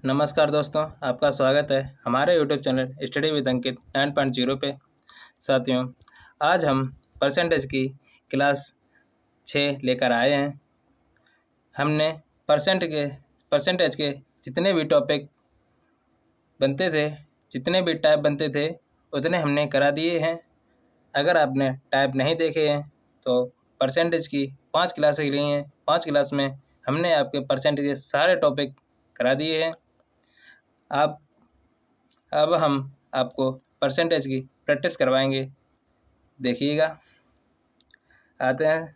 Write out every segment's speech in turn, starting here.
नमस्कार दोस्तों, आपका स्वागत है हमारे यूट्यूब चैनल स्टडी विद अंकित 9.0 पे। साथियों, आज हम परसेंटेज की क्लास 6 लेकर आए हैं। हमने परसेंटेज के जितने भी टॉपिक बनते थे, जितने भी टाइप बनते थे, उतने हमने करा दिए हैं। अगर आपने टाइप नहीं देखे हैं तो परसेंटेज की 5 क्लासें ली हैं। 5 क्लास में हमने आपके परसेंटेज के सारे टॉपिक करा दिए हैं। अब हम आपको परसेंटेज की प्रैक्टिस करवाएंगे। देखिएगा, आते हैं।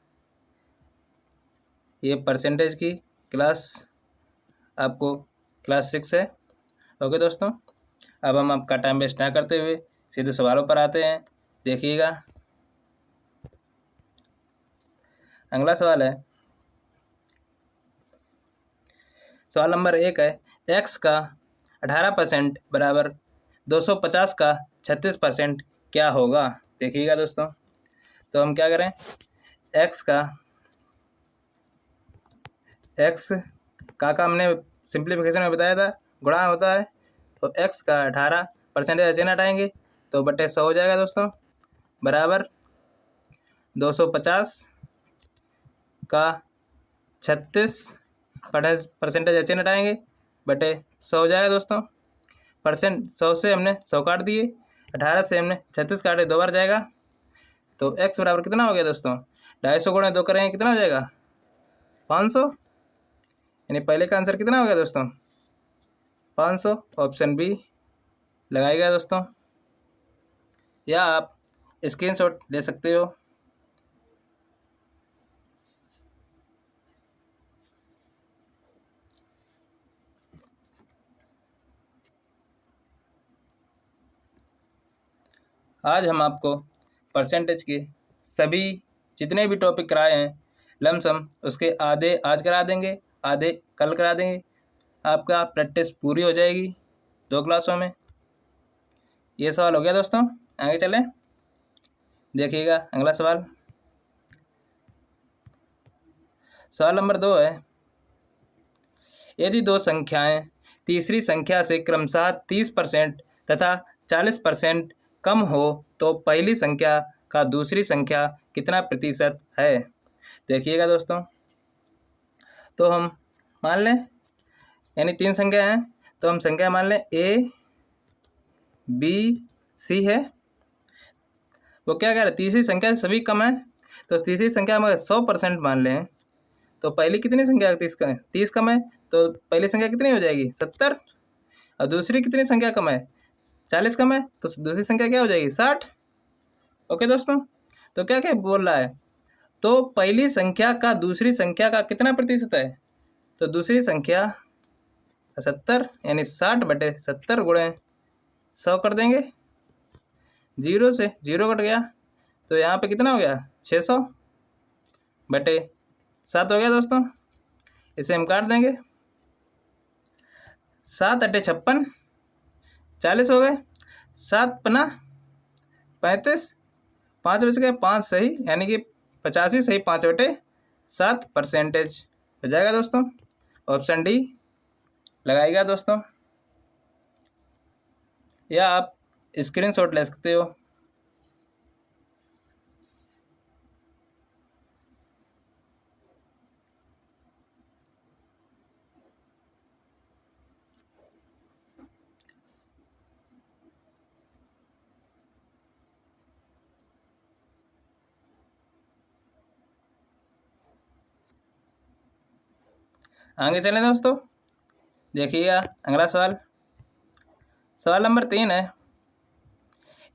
ये परसेंटेज की क्लास आपको क्लास 6 है। ओके दोस्तों, अब हम आपका टाइम वेस्ट ना करते हुए सीधे सवालों पर आते हैं। देखिएगा, अगला सवाल है, सवाल नंबर 1 है, x का 18% बराबर 250 का 36% क्या होगा। देखिएगा दोस्तों, तो हम क्या करें, x का हमने सिंप्लीफिकेशन में बताया था, गुणा होता है। तो x का 18% ऐसे ना हटाएंगे तो बटे 100 हो जाएगा दोस्तों, बराबर 250 का 36% ऐसे हटाएंगे बटे 100 हो जाएगा दोस्तों। 100 से हमने 100 काट दिए, 18 से हमने 36 काटे, 2 बार जाएगा। तो x बराबर कितना हो गया दोस्तों, 250 गुणा 2 करेंगे कितना हो जाएगा, 500। यानी पहले का आंसर कितना हो गया दोस्तों, 500। ऑप्शन बी लगाएगा दोस्तों, या आप स्क्रीनशॉट ले सकते हो। आज हम आपको परसेंटेज के सभी जितने भी टॉपिक कराए हैं लमसम उसके आधे आज करा देंगे, आधे कल करा देंगे। आपका प्रैक्टिस पूरी हो जाएगी 2 क्लासों में। ये सवाल हो गया दोस्तों, आगे चलें। देखिएगा अगला सवाल, सवाल नंबर 2 है, यदि 2 संख्याएं तीसरी संख्या से क्रमशः 30% तथा 40% कम हो तो पहली संख्या का दूसरी संख्या कितना प्रतिशत है। देखिएगा दोस्तों, तो हम मान लें, यानी 3 संख्या हैं तो हम संख्या मान लें A B C है। वो क्या कह रहे हैं, तीसरी संख्या सभी कम है, तो तीसरी संख्या हम 100% मान लें तो पहली कितनी संख्या 30 कम है, तो पहली संख्या कितनी हो जाएगी 70। और दूसरी कितनी संख्या कम है, 40 कम है, तो दूसरी संख्या क्या हो जाएगी 60। ओके दोस्तों, तो क्या क्या बोल रहा है, तो पहली संख्या का दूसरी संख्या का कितना प्रतिशत है, तो दूसरी संख्या 70, यानी 60 बटे 70 गुणे 100 कर देंगे। 0 से 0 कट गया तो यहाँ पे कितना हो गया 600 बटे 7 हो गया दोस्तों। इसे हम काट देंगे, 7 अट्ठे 56, 40 हो गए, 7 पना 35, 5 बच गए, 5 सही, यानी कि 85 सही 5/7% हो जाएगा दोस्तों। ऑप्शन डी लगाइएगा दोस्तों, या आप स्क्रीनशॉट ले सकते हो। आगे चलें दोस्तों, देखिएगा अगला सवाल, सवाल नंबर 3 है,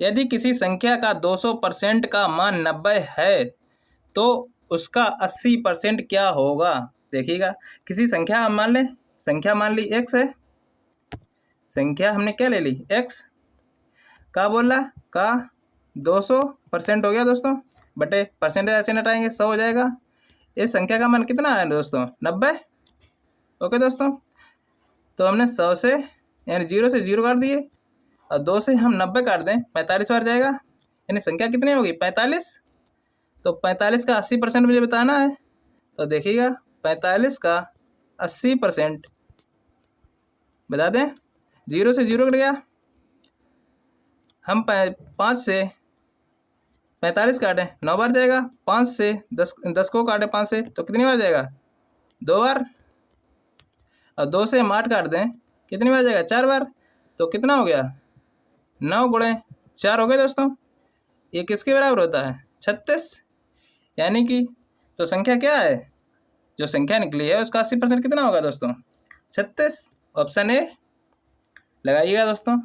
यदि किसी संख्या का 200% का मान 90 है तो उसका 80% क्या होगा। देखिएगा, किसी संख्या हम मान लें, संख्या मान ली x है, संख्या हमने क्या ले ली x का, बोला का 200% हो गया दोस्तों, बटे परसेंटेज ऐसे हटाएंगे 100 हो जाएगा। इस संख्या का मान कितना है दोस्तों 90। ओके दोस्तों, तो हमने 100 से यानी 0 से 0 काट दिए और 2 से हम 90 काट दें 45 बार जाएगा, यानी संख्या कितनी होगी 45। तो 45 का 80% मुझे बताना है, तो देखिएगा 45 का 80% बता दें, 0 से 0 कट गया। हम 5 से 45 काटें 9 बार जाएगा। 5 से 10 को काटें 5 से तो कितनी बार जाएगा? 2 बार। और 2 से हम 8 काट दें कितनी बार जाएगा? 4 बार। तो कितना हो गया? 9 गुणे 4 हो गए दोस्तों। ये किसके बराबर होता है? 36। यानी कि तो संख्या क्या है? जो संख्या निकली है उसका 80% कितना होगा दोस्तों? 36। ऑप्शन ए लगाइएगा दोस्तों।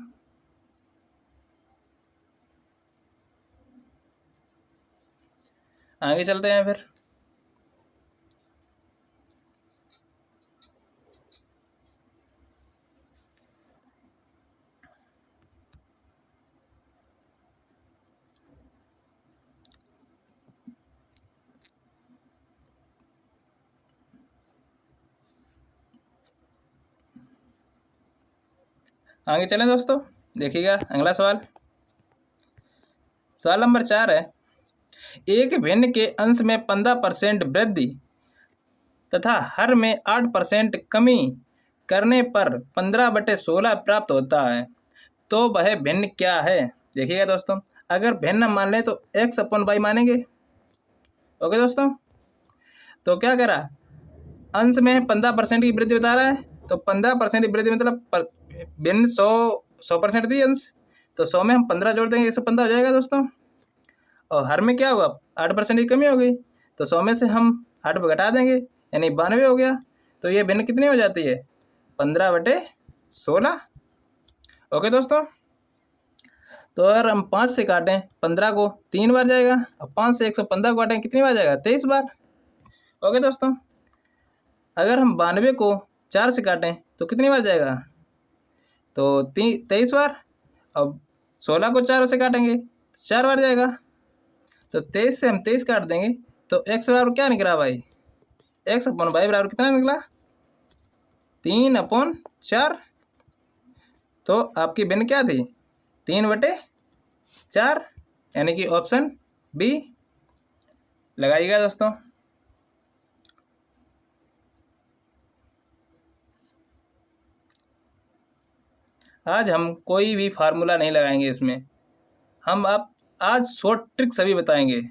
आगे चलते हैं फिर। आगे चलें दोस्तों, देखिएगा अगला सवाल। सवाल नंबर 4 है, एक भिन्न के अंश में 15% वृद्धि तथा हर में 8% कमी करने पर 15/16 प्राप्त होता है, तो वह भिन्न क्या है? देखिएगा दोस्तों, अगर भिन्न मान लें तो x/y मानेंगे। ओके दोस्तों, तो क्या करा? अंश में 15% की वृद्धि बता रहा है, तो 15% की वृद्धि मतलब भिन्न 100% थी अंश, तो 100 में हम 15 जोड़ देंगे, 115 हो जाएगा दोस्तों। और हर में क्या हुआ? 8% की कमी हो गई, तो 100 में से हम 8 घटा देंगे, यानी 92 हो गया। तो ये भिन्न कितनी हो जाती है? 15/16। ओके दोस्तों, तो अगर हम 5 से काटें 15 को 3 बार जाएगा, और 5 से 115 को काटें कितनी बार जाएगा? 23 बार। ओके दोस्तों, अगर हम 92 को 4 से काटें तो कितनी बार जाएगा? तो 23 बार। अब 16 को 4 से काटेंगे तो 4 बार जाएगा। तो 23 से हम 23 काट देंगे तो x बराबर क्या निकला भाई? x/y बराबर कितना निकला? 3/4। तो आपकी भिन्न क्या थी? 3/4, यानी कि ऑप्शन बी लगाइएगा दोस्तों। आज हम कोई भी फार्मूला नहीं लगाएंगे इसमें, हम आप आज शॉर्ट ट्रिक सभी बताएंगे।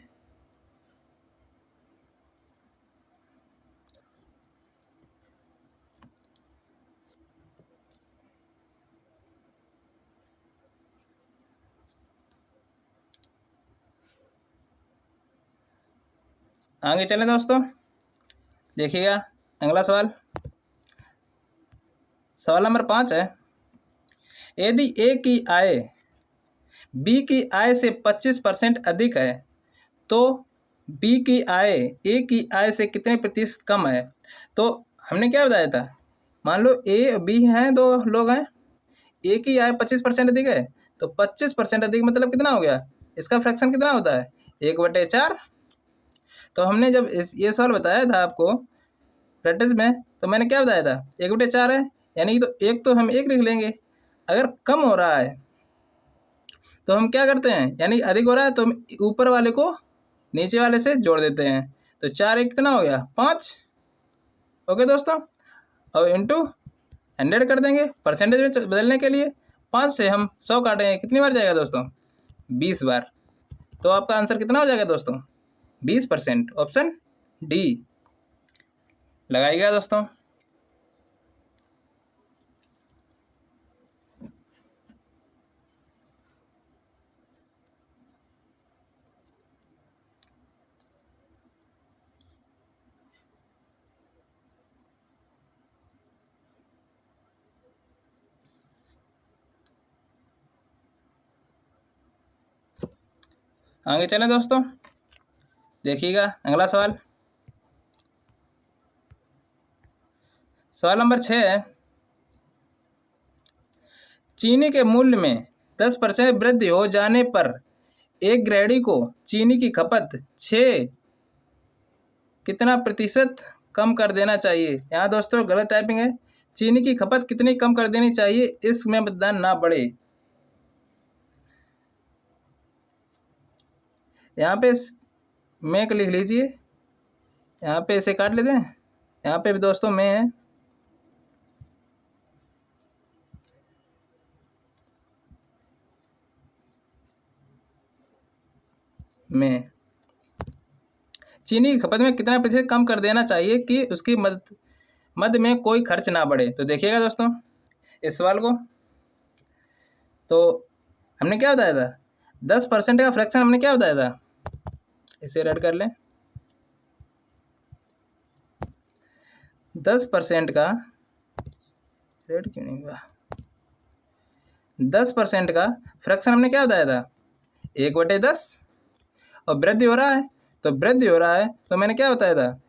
आगे चलें दोस्तों, देखिएगा अगला सवाल। सवाल नंबर 5 है, यदि ए की आय बी की आय से 25% अधिक है तो बी की आय ए की आय से कितने प्रतिशत कम है? तो हमने क्या बताया था? मान लो ए और बी हैं, 2 लोग हैं, ए की आय 25% अधिक है, तो 25% अधिक मतलब कितना हो गया? इसका फ्रैक्शन कितना होता है? 1/4। तो हमने जब ये सवाल बताया था आपको प्रैक्टिस में, तो मैंने क्या बताया था? 1/4 है, यानी कि तो एक तो हम 1 लिख लेंगे। अगर कम हो रहा है तो हम क्या करते हैं? यानी अधिक हो रहा है तो हम ऊपर वाले को नीचे वाले से जोड़ देते हैं। तो 4 1 कितना हो गया? 5। ओके दोस्तों, और इंटू 100 कर देंगे परसेंटेज में बदलने के लिए। 5 से हम 100 काटेंगे कितनी बार जाएगा दोस्तों? 20 बार। तो आपका आंसर कितना हो जाएगा दोस्तों? 20%। ऑप्शन डी लगाइएगा दोस्तों। आगे चलें दोस्तों, देखिएगा अगला सवाल। सवाल नंबर 6 है, चीनी के मूल्य में 10% वृद्धि हो जाने पर एक गृहिणी को चीनी की खपत 6 कितना प्रतिशत कम कर देना चाहिए? यहाँ दोस्तों गलत टाइपिंग है। चीनी की खपत कितनी कम कर देनी चाहिए, इसमें मतदान ना बढ़े। यहाँ पे मैं लिख लीजिए, यहाँ पे इसे काट लेते हैं। यहाँ पे भी दोस्तों मैं है, में चीनी की खपत में कितना प्रतिशत कम कर देना चाहिए कि उसकी मद में कोई खर्च ना बढ़े। तो देखिएगा दोस्तों इस सवाल को, तो हमने क्या बताया था, 10% का फ्रैक्शन हमने क्या बताया था, इसे रेड कर लें। 10% का रेड क्यों नहीं हुआ, 10% का फ्रैक्शन हमने क्या बताया था, 1/10। और वृद्धि हो रहा है, तो वृद्धि हो रहा है तो मैंने क्या बताया था,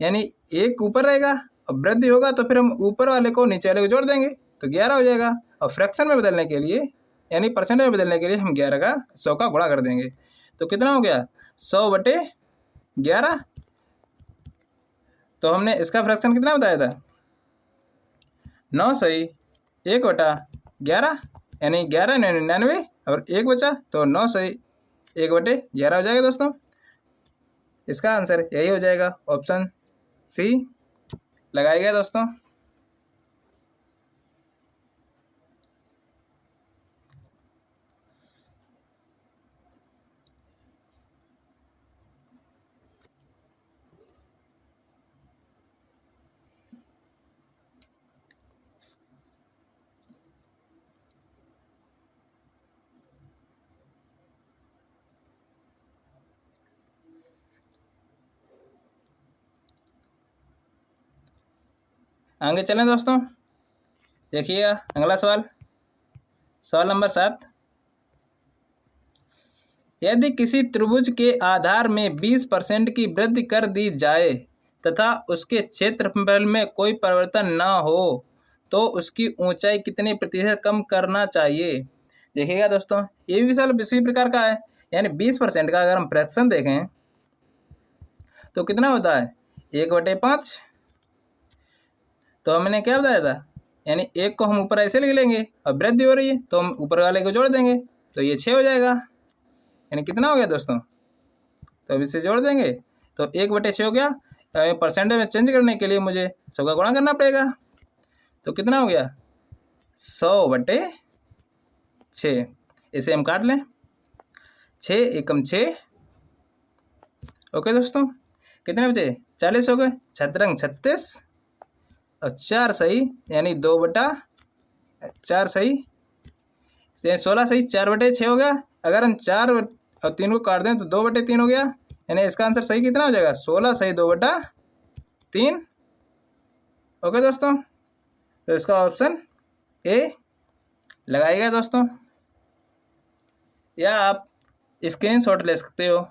यानी एक ऊपर रहेगा और वृद्धि होगा तो फिर हम ऊपर वाले को नीचे वाले को जोड़ देंगे तो 11 हो जाएगा। और फ्रैक्शन में बदलने के लिए यानी परसेंटेज में बदलने के लिए हम 11 का 100 का गुणा कर देंगे। तो कितना हो गया, 100/11। तो हमने इसका फ्रैक्शन कितना बताया था, 9 सही 1/11, यानी 11/99 और 1 बचा तो 9 सही 1/11 हो जाएगा दोस्तों। इसका आंसर यही हो जाएगा, ऑप्शन सी लगाया गया दोस्तों। आगे चलें दोस्तों, देखिएगा अगला सवाल, सवाल नंबर 7। यदि किसी त्रिभुज के आधार में 20% की वृद्धि कर दी जाए तथा उसके क्षेत्रफल में कोई परिवर्तन न हो तो उसकी ऊंचाई कितने प्रतिशत कम करना चाहिए। देखिएगा दोस्तों ये भी सवाल इसी प्रकार का है, यानी 20% का अगर हम फ्रैक्शन देखें तो कितना होता है, 1/5। तो हमने क्या बताया था, यानी एक को हम ऊपर ऐसे लिख लेंगे और वृद्धि हो रही है तो हम ऊपर वाले को जोड़ देंगे तो ये 6 हो जाएगा, यानी कितना हो गया दोस्तों, तो अब इसे जोड़ देंगे तो 1/6 हो गया। तो परसेंटेज में चेंज करने के लिए मुझे 100 का गुणा करना पड़ेगा, तो कितना हो गया, 100/6। इसे हम काट लें, 6 एकम 6। ओके दोस्तों, कितने बचे, 40 हो गए, 36 और 4 सही यानी 2/4 सही, 16 सही, 4/6 हो गया। अगर हम 4 और 3 को काट दें तो 2/3 हो गया, यानी इसका आंसर सही कितना हो जाएगा, 16 सही 2/3। ओके दोस्तों, तो इसका ऑप्शन ए लगाइएगा दोस्तों, या आप स्क्रीनशॉट ले सकते हो।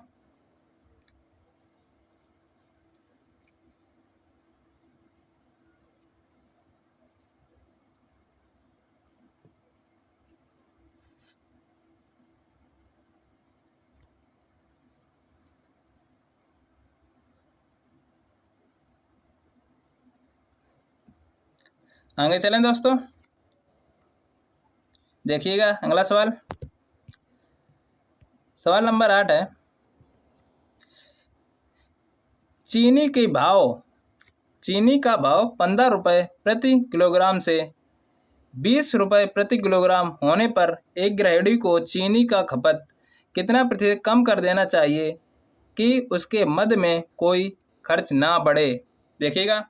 आगे चलें दोस्तों, देखिएगा अगला सवाल, सवाल नंबर 8 है। चीनी का भाव 15 रुपये प्रति किलोग्राम से 20 रुपये प्रति किलोग्राम होने पर एक गृहिणी को चीनी का खपत कितना प्रतिशत कम कर देना चाहिए कि उसके मद में कोई खर्च ना बढ़े। देखिएगा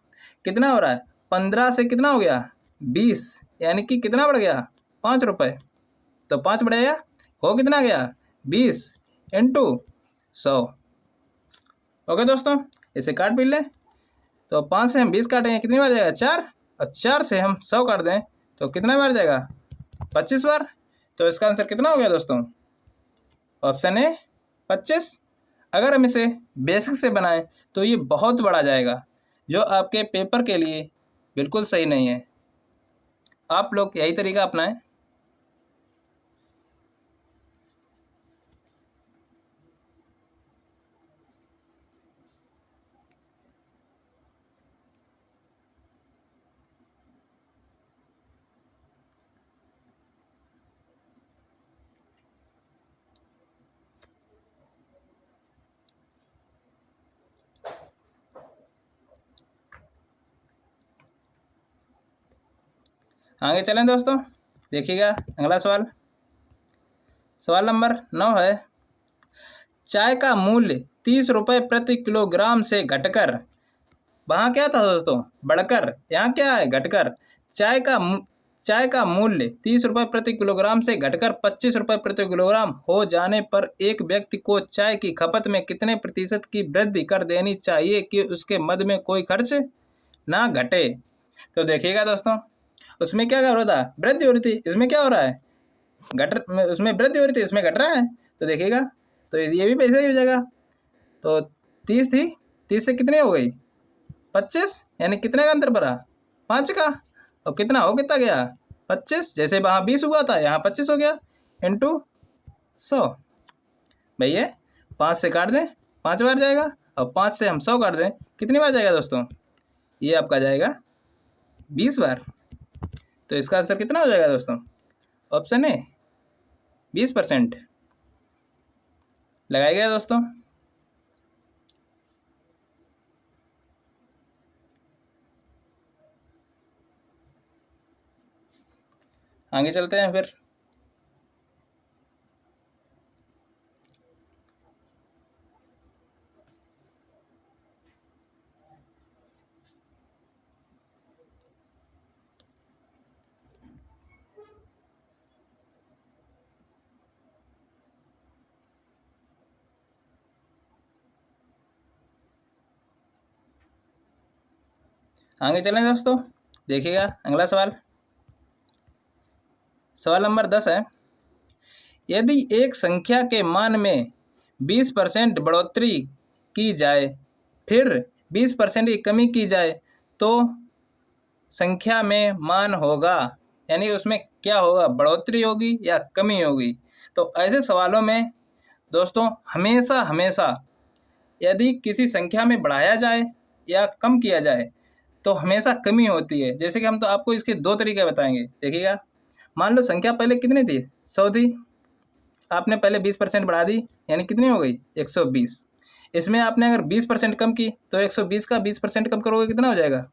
कितना हो रहा है, 15 से कितना हो गया 20, यानी कि कितना बढ़ गया 5 रुपये, तो 5 बढ़ेगा हो कितना गया 20 इंटू 100। ओके दोस्तों, इसे काट भी लें, तो 5 से हम 20 काटेंगे कितनी बार जाएगा 4, और 4 से हम 100 काट दें तो कितना बार जाएगा 25 बार। तो इसका आंसर कितना हो गया दोस्तों, ऑप्शन ए 25। अगर हम इसे बेसिक से बनाएं तो ये बहुत बड़ा जाएगा, जो आपके पेपर के लिए बिल्कुल सही नहीं है। आप लोग यही तरीका अपनाएं। आगे चलें दोस्तों, देखिएगा अगला सवाल, सवाल नंबर 9 है। चाय का मूल्य 30 रुपये प्रति किलोग्राम से घटकर, वहाँ क्या था दोस्तों, बढ़कर, यहाँ क्या है, घटकर। चाय का मूल्य 30 रुपये प्रति किलोग्राम से घटकर 25 रुपये प्रति किलोग्राम हो जाने पर एक व्यक्ति को चाय की खपत में कितने प्रतिशत की वृद्धि कर देनी चाहिए कि उसके मद में कोई खर्च ना घटे। तो देखिएगा दोस्तों, उसमें क्या हो रहा था, वृद्धि हो रही थी, इसमें क्या हो रहा है, उसमें वृद्धि हो रही थी, इसमें घट रहा है। तो देखिएगा, तो ये भी पैसा ही हो जाएगा। तो 30 थी, 30 से कितनी हो गई, 25, यानी कितने का अंतर पड़ा, 5 का। और कितना हो, कितना गया, 25। जैसे वहाँ 20 हुआ था, यहाँ 25 हो गया, इंटू 100। भैया 5 से काट दें, 5 बार जाएगा, और 5 से हम 100 काट दें, कितनी बार जाएगा दोस्तों, ये आपका जाएगा 20 बार। तो इसका आंसर कितना हो जाएगा दोस्तों, ऑप्शन ए 20%। लगाया गया दोस्तों। आगे चलते हैं फिर। आगे चलें दोस्तों, देखिएगा अगला सवाल। सवाल नंबर 10 है, यदि एक संख्या के मान में 20% बढ़ोतरी की जाए फिर 20% की कमी की जाए तो संख्या में मान होगा, यानी उसमें क्या होगा, बढ़ोतरी होगी या कमी होगी। तो ऐसे सवालों में दोस्तों हमेशा हमेशा यदि किसी संख्या में बढ़ाया जाए या कम किया जाए तो हमेशा कमी होती है। जैसे कि हम तो आपको इसके 2 तरीके बताएंगे। देखिएगा, मान लो संख्या पहले कितनी थी, 100 थी, आपने पहले 20% बढ़ा दी, यानी कितनी हो गई, 120। इसमें आपने अगर 20% कम की तो 120 का 20% कम करोगे, कितना हो जाएगा,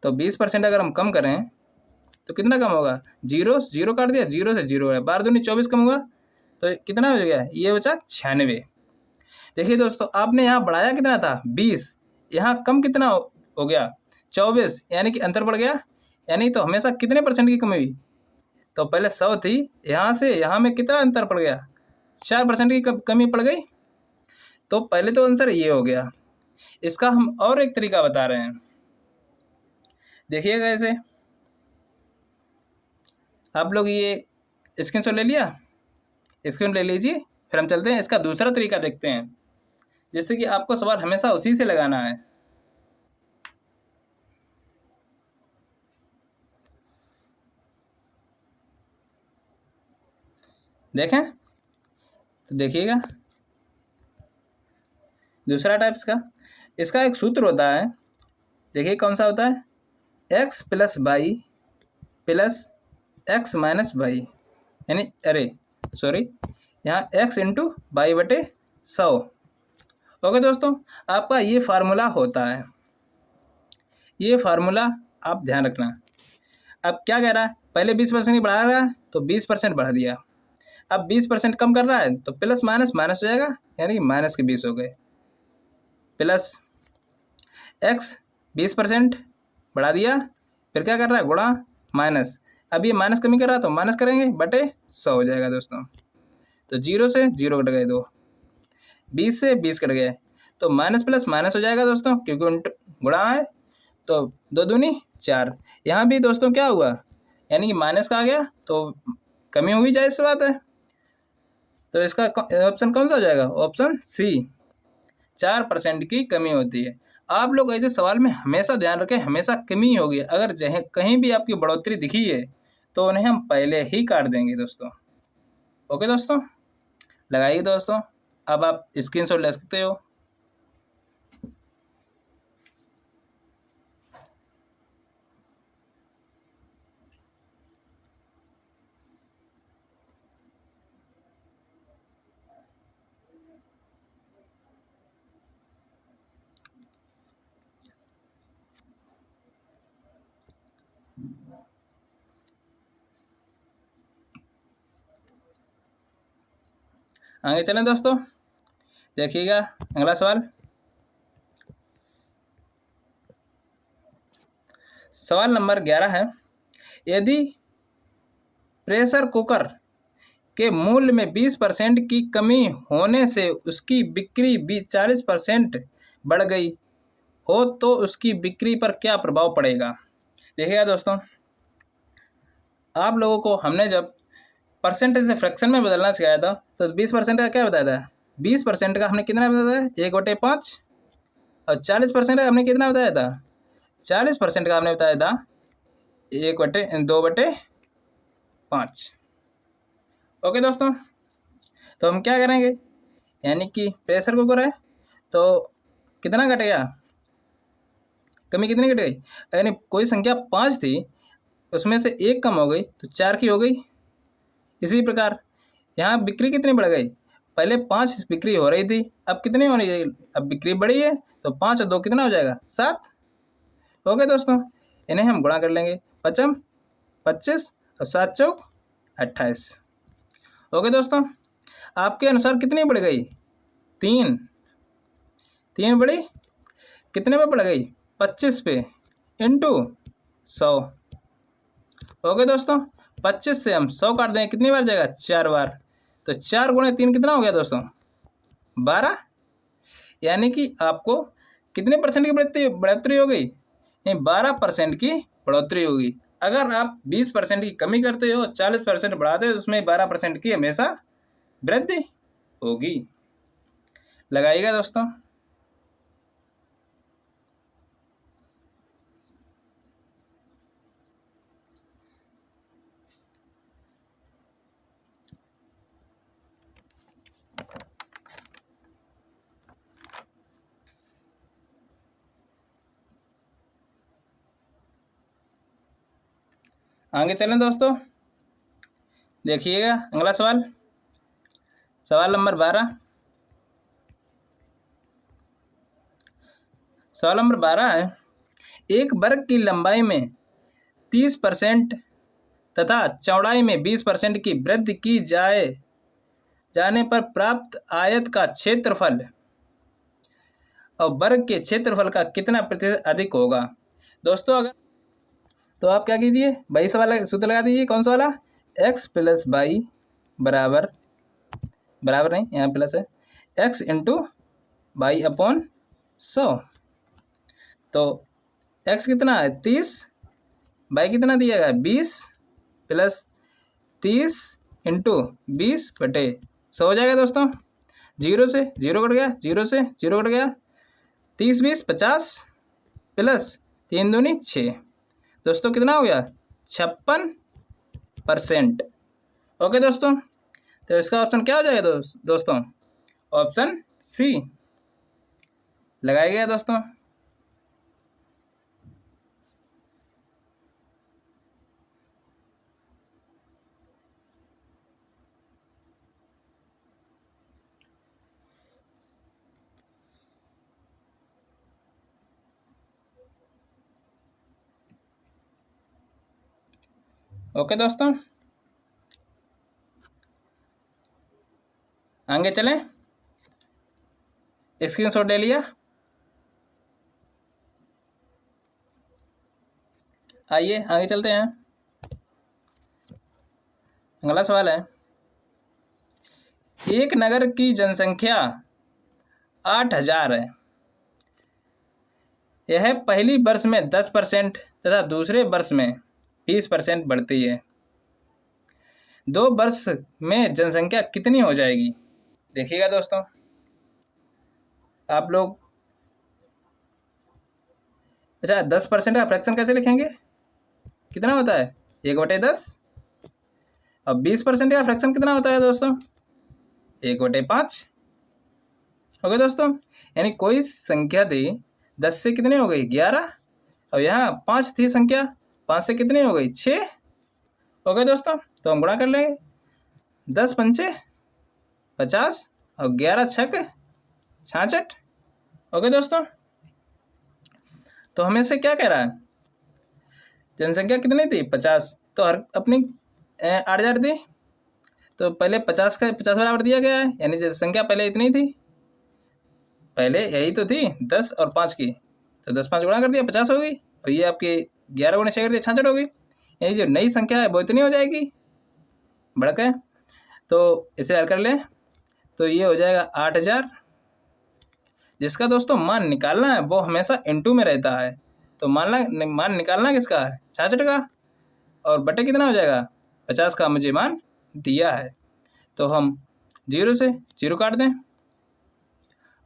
तो 20% अगर हम कम करें तो कितना कम होगा, 0 0 काट दिया, 0 से 0 है, 12 दूनी 24 कम हुआ, तो कितना हो गया, ये बचा 96। देखिए दोस्तों, आपने यहाँ बढ़ाया कितना था, 20, यहाँ कम कितना हो गया, 24, यानी कि अंतर पड़ गया, यानी तो हमेशा कितने % की कमी हुई, तो पहले 100 थी, यहाँ से यहाँ में कितना अंतर पड़ गया, 4% की कमी पड़ गई। तो पहले तो आंसर ये हो गया। इसका हम और एक तरीका बता रहे हैं, देखिएगा ऐसे, आप लोग ये स्क्रीनशॉट ले लिया, स्क्रीन ले लीजिए, फिर हम चलते हैं इसका दूसरा तरीका देखते हैं, जिससे कि आपको सवाल हमेशा उसी से लगाना है। देखें, तो देखिएगा दूसरा टाइप इसका एक सूत्र होता है। देखिए कौन सा होता है, x + y + x - y, यानी यहाँ x × y/100। ओके दोस्तों, आपका ये फार्मूला होता है, ये फार्मूला आप ध्यान रखना। अब क्या कह रहा है, पहले 20% बढ़ा रहा है तो 20% बढ़ा दिया, अब 20% कम कर रहा है तो प्लस माइनस माइनस हो जाएगा, यानी माइनस के 20 हो गए, प्लस x 20% बढ़ा दिया, फिर क्या कर रहा है, गुणा माइनस, अब ये माइनस कमी कर रहा है तो माइनस करेंगे, बटे 100 हो जाएगा दोस्तों। तो 0 से 0 कट गए, 2, 20 से 20 कट गए, तो माइनस प्लस माइनस हो जाएगा दोस्तों, क्योंकि गुणा है, तो 2 दूनी 4। यहाँ भी दोस्तों क्या हुआ, यानी कि माइनस का आ गया तो कमी हुई, जायज़ सी बात है। तो इसका ऑप्शन कौन सा हो जाएगा, ऑप्शन सी, 4% की कमी होती है। आप लोग ऐसे सवाल में हमेशा ध्यान रखें, हमेशा कमी होगी, अगर जहाँ कहीं भी आपकी बढ़ोतरी दिखी है तो उन्हें हम पहले ही काट देंगे दोस्तों। ओके दोस्तों, लगाइए दोस्तों, अब आप स्क्रीनशॉट ले सकते हो। आगे चलें दोस्तों, देखिएगा अगला सवाल। सवाल नंबर 11 है, यदि प्रेशर कुकर के मूल्य में 20% की कमी होने से उसकी बिक्री 40% बढ़ गई हो तो उसकी बिक्री पर क्या प्रभाव पड़ेगा। देखिएगा दोस्तों, आप लोगों को हमने जब परसेंटेज से फ्रैक्शन में बदलना सिखाया था तो 20% का क्या बताया था, 20% का हमने कितना बताया था 1/5, और 40% का हमने कितना बताया था, 40% का हमने बताया था 2/5। ओके दोस्तों, तो हम क्या करेंगे, यानी कि प्रेशर कुकर है तो कितना घटेगा, कमी कितनी घट गई, यानी कोई संख्या 5 थी उसमें से 1 कम हो गई तो 4 की हो गई। इसी प्रकार यहाँ बिक्री कितनी बढ़ गई, पहले 5 बिक्री हो रही थी, अब कितनी होनी चाहिए, अब बिक्री बढ़ी है तो 5 और 2 कितना हो जाएगा, 7। ओके दोस्तों, इन्हें हम गुणा कर लेंगे, 5 25 और 7 चौक 28। ओके दोस्तों, आपके अनुसार कितनी बढ़ गई, 3 बढ़ी, कितने पे बढ़ गई, 25 पे इंटू 100। ओके दोस्तों, 25 से हम 100 काट दें कितनी बार जाएगा, 4 बार, तो 4 गुणे 3 कितना हो गया दोस्तों, 12। यानी कि आपको कितने परसेंट की बढ़ोतरी हो गई, 12% की बढ़ोतरी होगी। अगर आप 20% की कमी करते हो, 40% बढ़ाते हो, तो उसमें 12% की हमेशा वृद्धि होगी। लगाइएगा दोस्तों। आगे चलें दोस्तों, देखिएगा अगला सवाल, सवाल नंबर 12। सवाल नंबर 12 है, एक वर्ग की लंबाई में 30% तथा चौड़ाई में 20% की वृद्धि की जाने पर प्राप्त आयत का क्षेत्रफल और वर्ग के क्षेत्रफल का कितना प्रतिशत अधिक होगा। दोस्तों अगर तो आप क्या कीजिए, वही सवाल सूत्र लगा दीजिए, कौन सा वाला, x प्लस वाई बराबर नहीं, यहाँ प्लस है, x इंटू वाई अपॉन 100। तो x कितना है 30, वाई कितना दिया गया 20, प्लस 30 इंटू 20/100 हो जाएगा दोस्तों। 0 से 0 कट गया, 0 से 0 कट गया, 30 20 50 प्लस 3 दूनी 6, दोस्तों कितना हो गया 56%। ओके दोस्तों, तो इसका ऑप्शन क्या हो जाएगा दोस्तों, ऑप्शन सी लगाया गया दोस्तों। ओके दोस्तों, आगे चलें, स्क्रीनशॉट ले लिया, आइए आगे चलते हैं। अगला सवाल है, एक नगर की जनसंख्या 8000 है, यह पहली वर्ष में 10% तथा दूसरे वर्ष में 20% बढ़ती है, 2 वर्ष में जनसंख्या कितनी हो जाएगी। देखिएगा दोस्तों, आप लोग 10% का फ्रैक्शन कैसे लिखेंगे, कितना होता है 1/10, और 20% का फ्रैक्शन कितना होता है दोस्तों 1/5। ओके दोस्तों, यानी कोई संख्या थी 10 से कितनी हो गई 11, और यहाँ 5 थी संख्या, 5 से कितनी हो गई 6। ओके दोस्तों, तो हम गुणा कर लेंगे, 10 पंचे 50 और 11 छक 66। ओके दोस्तों, तो हमें से क्या कह रहा है, जनसंख्या कितनी थी 50, तो हर अपनी 8000 थी, तो पहले 50 का 50 बराबर दिया गया है, यानी जनसंख्या पहले इतनी थी, पहले यही तो थी 10 और 5 की, तो 10 5 गुणा कर दिया 50 हो गई, और ये आपकी 11 गुणा 6 कर दिया 66 हो गई। यही जो नई संख्या है वो इतनी हो जाएगी, बढ़ है। तो इसे हल कर लें तो ये हो जाएगा 8000, जिसका दोस्तों मान निकालना है वो हमेशा इनटू में रहता है। तो मान निकालना किसका है, 66 का, और बटे कितना हो जाएगा 50 का मुझे मान दिया है। तो हम 0 से 0 काट दें।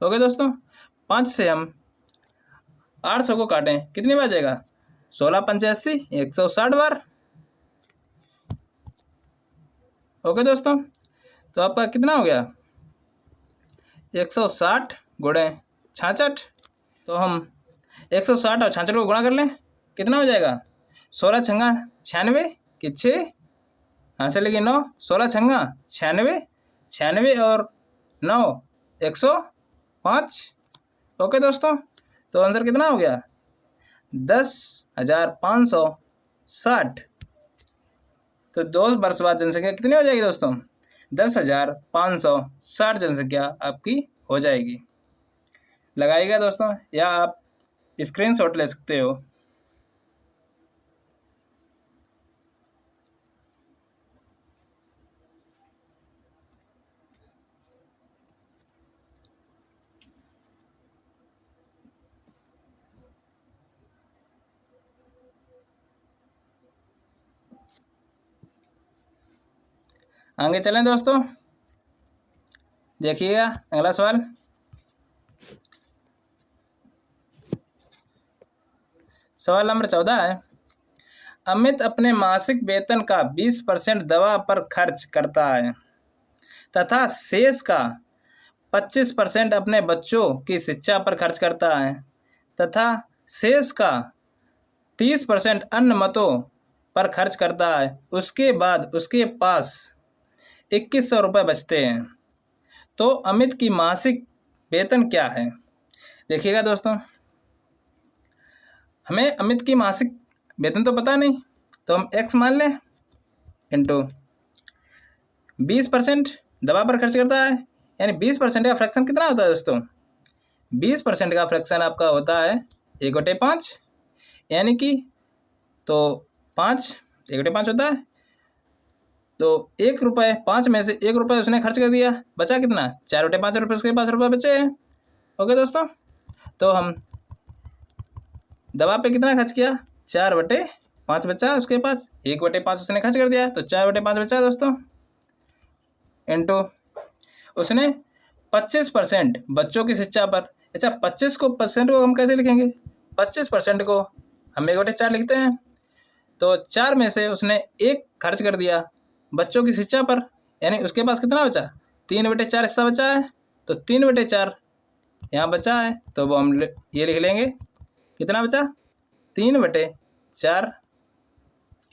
ओके दोस्तों, 5 से हम 800 को काटें कितनी बार जाएगा, 16 पंचे 80, 160 बार। ओके दोस्तों, तो आपका कितना हो गया 160 गुणे 66। तो हम 160 और 66 को गुणा कर लें, कितना हो जाएगा 16 छंगा 96 कि 6, यहाँ से लेकिन 9, 16 छंगा 96, 96 और 9 105। ओके दोस्तों, तो आंसर कितना हो गया 10,560। तो 2 वर्ष बाद जनसंख्या कितनी हो जाएगी दोस्तों, 10,560 जनसंख्या आपकी हो जाएगी। लगाइएगा दोस्तों, या आप स्क्रीनशॉट ले सकते हो। आगे चलें दोस्तों, देखिएगा अगला सवाल। सवाल नंबर 14 है, अमित अपने मासिक वेतन का 20% दवा पर खर्च करता है तथा शेष का 25% अपने बच्चों की शिक्षा पर खर्च करता है तथा शेष का 30% अन्य मतों पर खर्च करता है। उसके बाद उसके पास 2100 रुपये बचते हैं। तो अमित की मासिक वेतन क्या है। देखिएगा दोस्तों, हमें अमित की मासिक वेतन तो पता नहीं, तो हम x मान लें इंटू 20% दवा पर खर्च करता है, यानी 20% का फ्रैक्शन कितना होता है दोस्तों, 20% का फ्रैक्शन आपका होता है 1/5, यानी कि तो 5 1/5 होता है। तो 1 रुपये 5 में से 1 रुपये उसने खर्च कर दिया, बचा कितना 4/5 रुपये उसके पास रुपये बचे हैं। ओके दोस्तों, तो हम दवा पे कितना खर्च किया 4/5 बचा उसके पास, 1/5 उसने खर्च कर दिया तो 4/5 बचा दोस्तों, इंटू उसने 25% बच्चों की शिक्षा पर। अच्छा, 25% को हम कैसे लिखेंगे, 25% को हम 1/4 लिखते हैं। तो 4 में से उसने 1 खर्च कर दिया बच्चों की शिक्षा पर, यानी उसके पास कितना बचा 3/4 हिस्सा बचा है। तो 3/4 यहाँ बचा है, तो वो हम ये लिख लेंगे, कितना बचा 3/4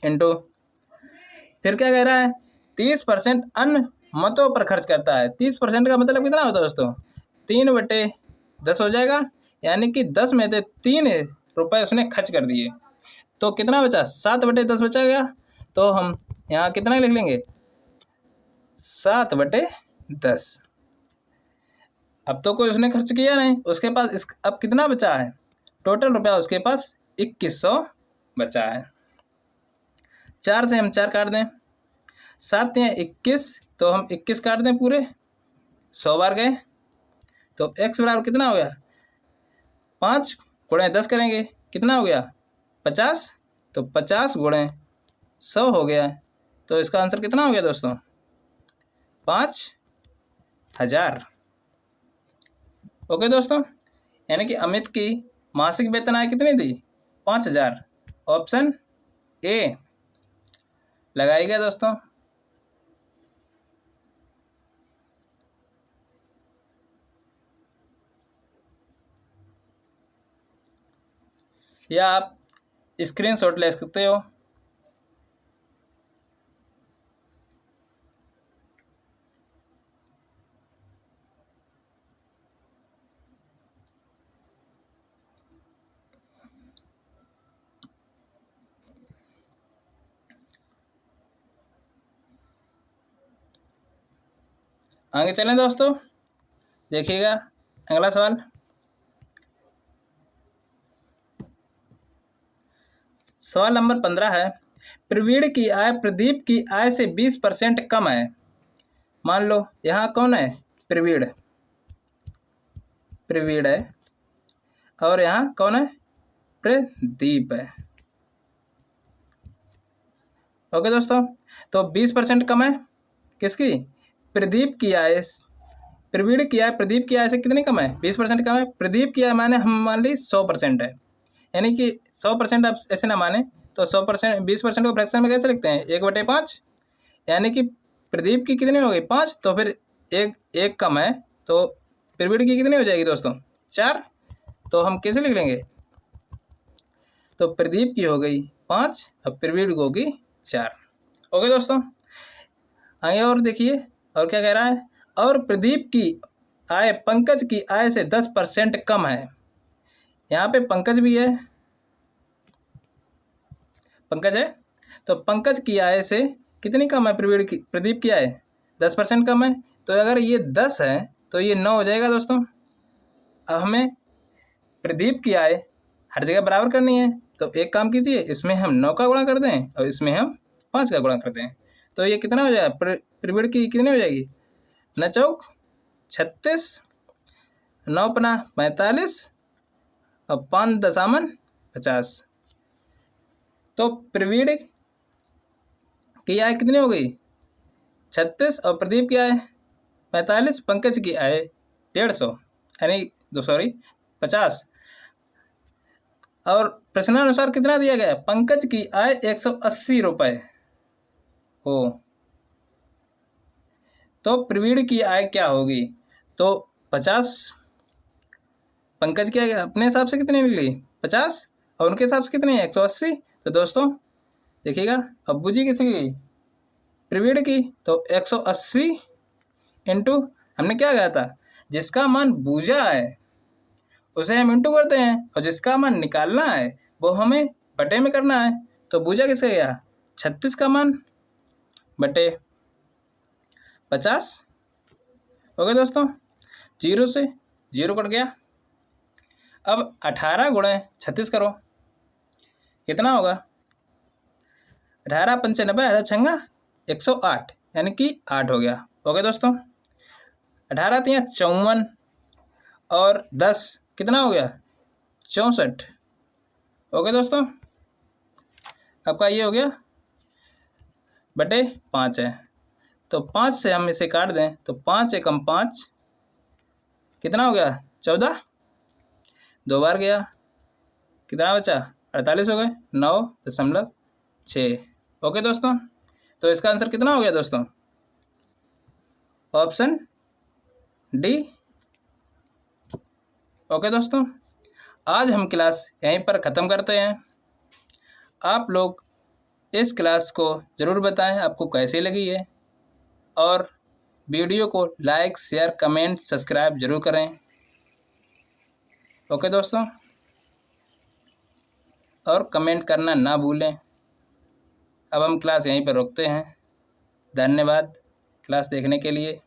इंटू फिर क्या कह रहा है 30% अन्य मतों पर खर्च करता है। 30% का मतलब कितना होता है दोस्तों, 3/10 हो जाएगा, यानी कि 10 में से 3 रुपये उसने खर्च कर दिए। तो कितना बचा 7/10 बचा गया। तो हम यहाँ कितना लिख लेंगे 7/10। अब तो कोई उसने खर्च किया नहीं, उसके पास अब कितना बचा है, टोटल रुपया उसके पास 2100 बचा है। 4 से हम 4 काट दें, 7 या 21, तो हम 21 काट दें पूरे, 100 बार गए। तो x बराबर कितना हो गया 5 गुणे 10 करेंगे, कितना हो गया 50। तो 50 गुणे 100 हो गया। तो इसका आंसर कितना हो गया दोस्तों 5000। ओके दोस्तों, यानी कि अमित की मासिक वेतन आय कितनी थी 5000। ऑप्शन ए लगाइएगा दोस्तों। या आप स्क्रीनशॉट ले सकते हो। आगे चलें दोस्तों, देखिएगा अगला सवाल, सवाल नंबर 15 है, प्रवीण की आय प्रदीप की आय से 20% कम है। मान लो यहाँ कौन है, प्रवीण, प्रवीण है, और यहाँ कौन है, प्रदीप है। ओके दोस्तों, तो 20% कम है किसकी, प्रदीप की आय, प्रवीण की आय प्रदीप की आय से कितनी कम है, 20% कम है। प्रदीप की आय माने हम मान ली 100% है, यानी कि 100% आप ऐसे ना माने तो 100%, 20% को फ्रैक्शन में कैसे लिखते हैं, 1/5, यानी कि प्रदीप की कितनी हो गई, 5, तो फिर एक कम है, तो प्रवीण की कितनी हो जाएगी दोस्तों, 4, तो हम कैसे लिख लेंगे, तो प्रदीप की हो गई 5, अब प्रवीण की होगी 4। ओके दोस्तों, आगे और देखिए और क्या कह रहा है, और प्रदीप की आय पंकज की आय से 10% कम है। यहाँ पे पंकज भी है, पंकज है, तो पंकज की आय से कितनी कम है, प्रदीप की आय 10% कम है, तो अगर ये 10 है तो ये 9 हो जाएगा दोस्तों। अब हमें प्रदीप की आय हर जगह बराबर करनी है, तो एक काम कीजिए, इसमें हम 9 का गुणा कर दें और इसमें हम 5 का गुणा कर दें, तो ये कितना हो जाएगा, प्रवीण की कितनी हो जाएगी, 9 चौक 36, 9 पना 45 और 5 दशामन 50, तो प्रवीण की आय कितनी हो गई, 36, और प्रदीप की आय 45, पंकज की आय 150, यानी 50, और प्रश्नानुसार कितना दिया गया है, पंकज की आय 180 रुपये हो, तो प्रवीण की आय क्या होगी, तो 50, पंकज की आय अपने हिसाब से कितनी निकली 50, और उनके हिसाब से कितनी है 180, तो दोस्तों देखिएगा, अब्बू जी किसकी गई, प्रवीण की, तो 180 इंटू हमने क्या कहा था, जिसका मान बूझा है उसे हम इंटू करते हैं, और जिसका मान निकालना है वो हमें बटे में करना है, तो बूझा किसका गया 36 का मान बटे 50। ओके दोस्तों, 0 से 0 कट गया। अब 18 गुणे 36 करो, कितना होगा, 18 पंचे 90, 18 छंगा 108, यानी कि 8 हो गया। ओके दोस्तों, 18 तिया 54 और 10 कितना हो गया 64। ओके दोस्तों, आपका ये हो गया बटे 5 है, तो 5 से हम इसे काट दें तो 5 एकम 5 कितना हो गया 14, 2 बार गया, कितना बचा 48 हो गए, 9.6। ओके दोस्तों, तो इसका आंसर कितना हो गया दोस्तों, ऑप्शन डी। ओके दोस्तों, आज हम क्लास यहीं पर ख़त्म करते हैं। आप लोग इस क्लास को ज़रूर बताएं आपको कैसी लगी है, और वीडियो को लाइक शेयर कमेंट सब्सक्राइब ज़रूर करें। ओके दोस्तों, और कमेंट करना ना भूलें। अब हम क्लास यहीं पर रोकते हैं। धन्यवाद क्लास देखने के लिए।